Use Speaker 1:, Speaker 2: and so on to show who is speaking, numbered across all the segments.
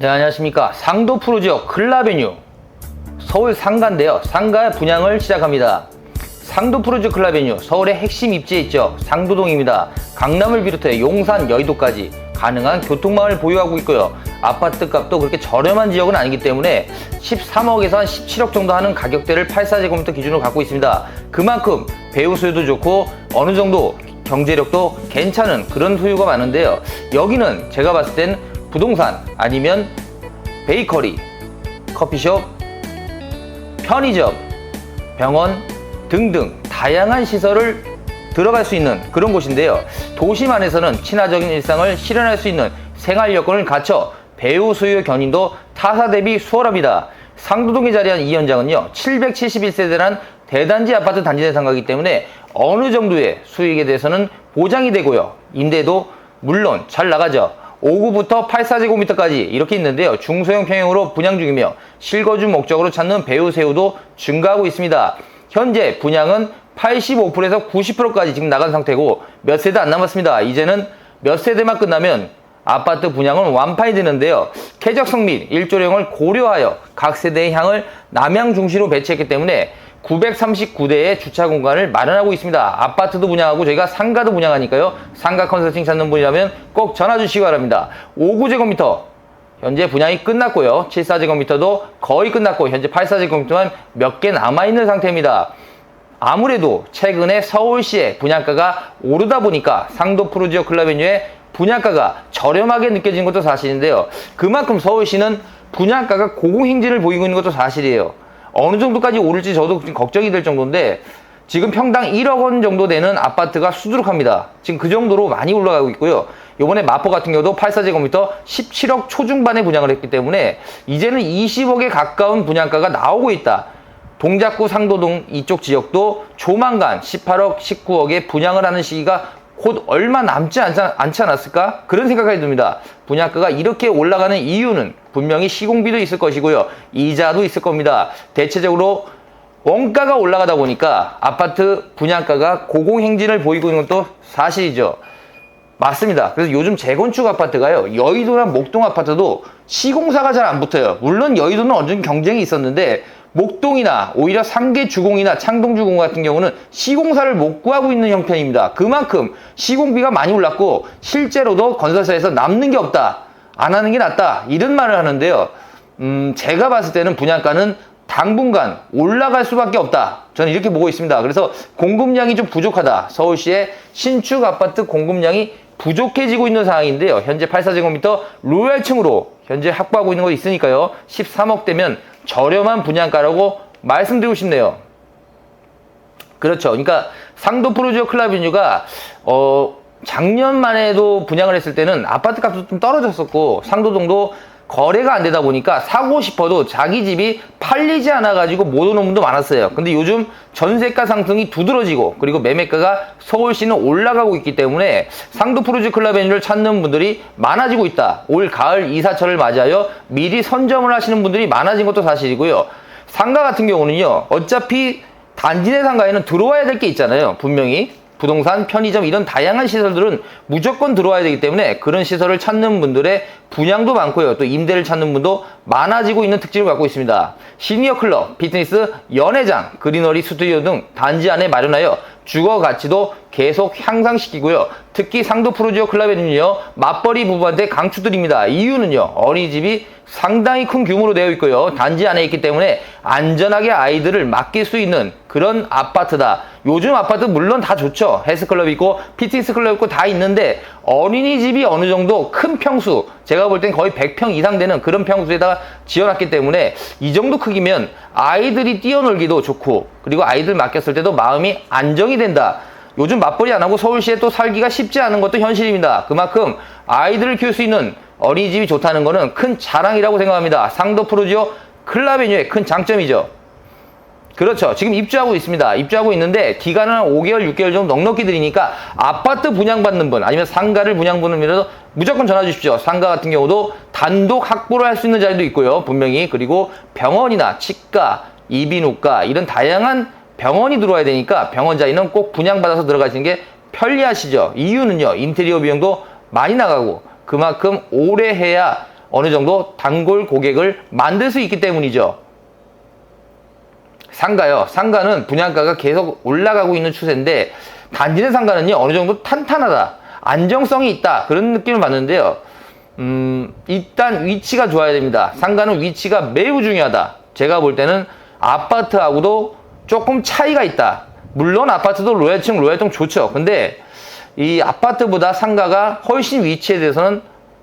Speaker 1: 네, 안녕하십니까. 상도 프로지역 클라베뉴 서울 상가인데요. 상가 분양을 시작합니다. 상도 프로지역 클라베뉴 서울의 핵심 입지에 있죠. 상도동입니다. 강남을 비롯해 용산, 여의도까지 가능한 교통망을 보유하고 있고요. 아파트 값도 그렇게 저렴한 지역은 아니기 때문에 13억에서 한 17억 정도 하는 가격대를 84제곱미터 기준으로 갖고 있습니다. 그만큼 배우 수요도 좋고 어느 정도 경제력도 괜찮은 그런 소유가 많은데요. 여기는 제가 봤을 땐 부동산 아니면 베이커리, 커피숍, 편의점, 병원 등등 다양한 시설을 들어갈 수 있는 그런 곳인데요. 도심 안에서는 친화적인 일상을 실현할 수 있는 생활 여건을 갖춰 배우 수요 견인도 타사 대비 수월합니다. 상도동에 자리한 이 현장은요, 771세대란 대단지 아파트 단지 내 상가이기 때문에 어느 정도의 수익에 대해서는 보장이 되고요. 임대도 물론 잘 나가죠. 5구부터 84제곱미터까지 이렇게 있는데요. 중소형 평형으로 분양 중이며 실거주 목적으로 찾는 배우 세우도 증가하고 있습니다. 현재 분양은 85%에서 90%까지 지금 나간 상태고 몇 세대 안 남았습니다. 이제는 몇 세대만 끝나면 아파트 분양은 완판이 되는데요. 쾌적성 및 일조량을 고려하여 각 세대의 향을 남향 중시로 배치했기 때문에 939대의 주차 공간을 마련하고 있습니다. 아파트도 분양하고 저희가 상가도 분양하니까요. 상가 컨설팅 찾는 분이라면 꼭 전화 주시기 바랍니다. 59제곱미터 현재 분양이 끝났고요. 74제곱미터도 거의 끝났고 현재 84제곱미터만 몇 개 남아있는 상태입니다. 아무래도 최근에 서울시의 분양가가 오르다 보니까 상도 프로지역 클라베뉴의 분양가가 저렴하게 느껴지는 것도 사실인데요. 그만큼 서울시는 분양가가 고공행진을 보이고 있는 것도 사실이에요. 어느 정도까지 오를지 저도 걱정이 될 정도인데 지금 평당 1억 원 정도 되는 아파트가 수두룩합니다. 지금 그 정도로 많이 올라가고 있고요. 이번에 마포 같은 경우도 84제곱미터 17억 초중반에 분양을 했기 때문에 이제는 20억에 가까운 분양가가 나오고 있다. 동작구 상도동 이쪽 지역도 조만간 18억, 19억에 분양을 하는 시기가 곧 얼마 남지 않지 않았을까? 그런 생각이 듭니다. 분양가가 이렇게 올라가는 이유는 분명히 시공비도 있을 것이고요. 이자도 있을 겁니다. 대체적으로 원가가 올라가다 보니까 아파트 분양가가 고공행진을 보이고 있는 것도 사실이죠. 맞습니다. 그래서 요즘 재건축 아파트가요, 여의도나 목동 아파트도 시공사가 잘 안 붙어요. 물론 여의도는 어느 정도 경쟁이 있었는데 목동이나 오히려 상계 주공이나 창동 주공 같은 경우는 시공사를 못 구하고 있는 형편입니다. 그만큼 시공비가 많이 올랐고 실제로도 건설사에서 남는 게 없다, 안 하는 게 낫다, 이런 말을 하는데요. 제가 봤을 때는 분양가는 당분간 올라갈 수밖에 없다, 저는 이렇게 보고 있습니다. 그래서 공급량이 좀 부족하다. 서울시의 신축 아파트 공급량이 부족해지고 있는 상황인데요. 현재 84제곱미터 로얄층으로 현재 확보하고 있는 거 있으니까요. 13억대면 저렴한 분양가라고 말씀드리고 싶네요. 그렇죠. 그러니까 상도 프로지역 클라베뉴가 작년만 해도 분양을 했을 때는 아파트 값도 좀 떨어졌었고 상도동도 거래가 안 되다 보니까 사고 싶어도 자기 집이 팔리지 않아 가지고 못 오는 분도 많았어요. 근데 요즘 전세가 상승이 두드러지고 그리고 매매가가 서울시는 올라가고 있기 때문에 상도 프로지역 클라베뉴를 찾는 분들이 많아지고 있다. 올 가을 이사철을 맞이하여 미리 선점을 하시는 분들이 많아진 것도 사실이고요. 상가 같은 경우는요, 어차피 단지 내 상가에는 들어와야 될 게 있잖아요. 분명히 부동산, 편의점 이런 다양한 시설들은 무조건 들어와야 되기 때문에 그런 시설을 찾는 분들의 분양도 많고요. 또 임대를 찾는 분도 많아지고 있는 특징을 갖고 있습니다. 시니어 클럽, 피트니스, 연회장, 그리너리 스튜디오 등 단지 안에 마련하여 주거 가치도 계속 향상시키고요. 특히 상도 프로지역 클라베뉴는요, 맞벌이 부부한테 강추드립니다. 이유는요, 어린이집이 상당히 큰 규모로 되어 있고요. 단지 안에 있기 때문에 안전하게 아이들을 맡길 수 있는 그런 아파트다. 요즘 아파트 물론 다 좋죠. 헬스클럽 있고 피트니스 클럽 있고 다 있는데 어린이집이 어느 정도 큰 평수, 제가 볼 땐 거의 100평 이상 되는 그런 평수에다가 지어놨기 때문에 이 정도 크기면 아이들이 뛰어놀기도 좋고 그리고 아이들 맡겼을 때도 마음이 안정이 된다. 요즘 맞벌이 안 하고 서울시에 또 살기가 쉽지 않은 것도 현실입니다. 그만큼 아이들을 키울 수 있는 어린이집이 좋다는 것은 큰 자랑이라고 생각합니다. 상도 프로지역 클라베뉴의 큰 장점이죠. 그렇죠. 지금 입주하고 있습니다. 입주하고 있는데 기간은 한 5개월, 6개월 정도 넉넉히 드리니까 아파트 분양받는 분 아니면 상가를 분양받는 분이라도 무조건 전화 주십시오. 상가 같은 경우도 단독 확보를 할 수 있는 자리도 있고요. 분명히. 그리고 병원이나 치과, 이비인후과 이런 다양한 병원이 들어와야 되니까 병원 자리는 꼭 분양받아서 들어가시는 게 편리하시죠. 이유는요, 인테리어 비용도 많이 나가고 그만큼 오래 해야 어느 정도 단골 고객을 만들 수 있기 때문이죠. 상가요. 상가는 분양가가 계속 올라가고 있는 추세인데 단지내 상가는요 어느 정도 탄탄하다, 안정성이 있다, 그런 느낌을 받는데요. 일단 위치가 좋아야 됩니다. 상가는 위치가 매우 중요하다. 제가 볼 때는 아파트하고도 조금 차이가 있다. 물론 아파트도 로얄층 좋죠. 근데 이 아파트보다 상가가 훨씬 위치에 대해서는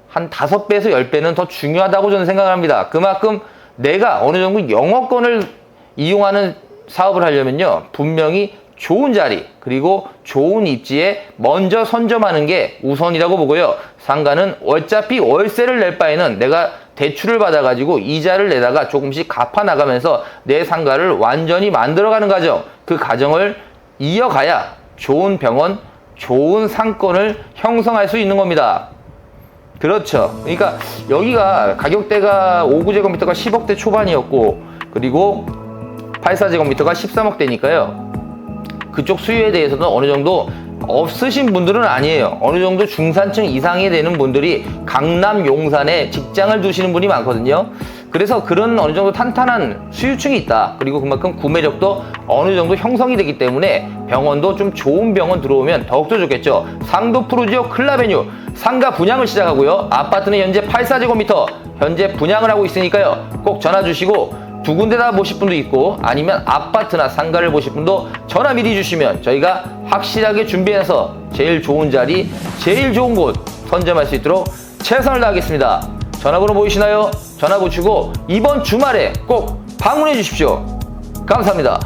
Speaker 1: 한 5배에서 10배는 더 중요하다고 저는 생각합니다. 그만큼 내가 어느 정도 영어권을 이용하는 사업을 하려면요 분명히 좋은 자리 그리고 좋은 입지에 먼저 선점하는 게 우선이라고 보고요. 상가는 어차피 월세를 낼 바에는 내가 대출을 받아가지고 이자를 내다가 조금씩 갚아 나가면서 내 상가를 완전히 만들어가는 과정, 그 과정을 이어가야 좋은 병원, 좋은 상권을 형성할 수 있는 겁니다. 그렇죠. 그러니까 여기가 가격대가 5구제곱미터가 10억대 초반이었고 그리고 84제곱미터가 13억대니까요. 그쪽 수요에 대해서는 어느 정도 없으신 분들은 아니에요. 어느 정도 중산층 이상이 되는 분들이 강남 용산에 직장을 두시는 분이 많거든요. 그래서 그런 어느 정도 탄탄한 수요층이 있다. 그리고 그만큼 구매력도 어느 정도 형성이 되기 때문에 병원도 좀 좋은 병원 들어오면 더욱더 좋겠죠. 상도 프루지오 클라베뉴 상가 분양을 시작하고요. 아파트는 현재 84제곱미터 현재 분양을 하고 있으니까요. 꼭 전화 주시고 두 군데 다 보실 분도 있고 아니면 아파트나 상가를 보실 분도 전화 미리 주시면 저희가 확실하게 준비해서 제일 좋은 자리, 제일 좋은 곳 선점할 수 있도록 최선을 다하겠습니다. 전화번호 보이시나요? 전화 보시고 이번 주말에 꼭 방문해 주십시오. 감사합니다.